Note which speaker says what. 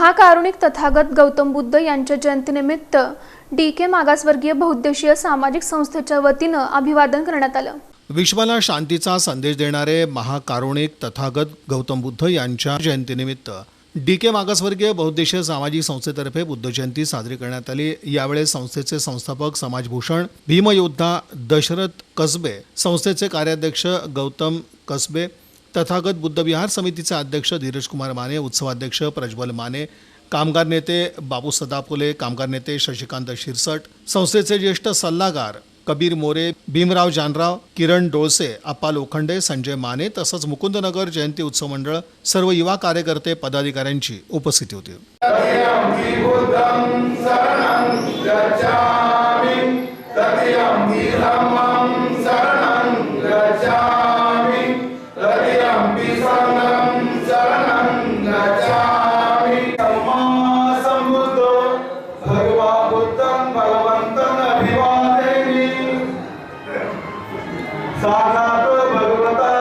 Speaker 1: महाकारुणिक तथागत गौतम बुद्ध यांच्या जयंतीनिमित्त DK मागासवर्गीय बहुउद्देशीय सामाजिक संस्थेच्या वतीने अभिवादन करण्यात आलं।
Speaker 2: विश्वाला शांतीचा संदेश देणारे महाकारुणिक तथागत गौतम बुद्ध यांच्या जयंतीनिमित्त DK मागासवर्गीय बहुउद्देशीय सामाजिक संस्थेतर्फे बुद्ध जयंती साजरी करण्यात आली। यावेळी संस्थेचे संस्थापक समाजभूषण भीमयोद्धा दशरथ कसबे, संस्थेचे कार्याध्यक्ष गौतम कसबे, तथागत बुद्ध विहार समितीचे अध्यक्ष धीरज कुमार माने, उत्सवाध्यक्ष प्रज्वल माने, कामगार नेते बाबू सदाफुले, कामगार नेते शशिकांत शिरसट, संस्थेचे ज्येष्ठ सल्लागार कबीर मोरे, भीमराव जानराव, किरण डोळसे, अप्पा लोखंडे, संजय माने तसंच मुकुंदनगर जयंती उत्सव मंडळ सर्व युवा कार्यकर्ते पदाधिकाऱ्यांची उपस्थिती होती।
Speaker 3: भगवा बुद्धं भगवंतं अभिवादयामि।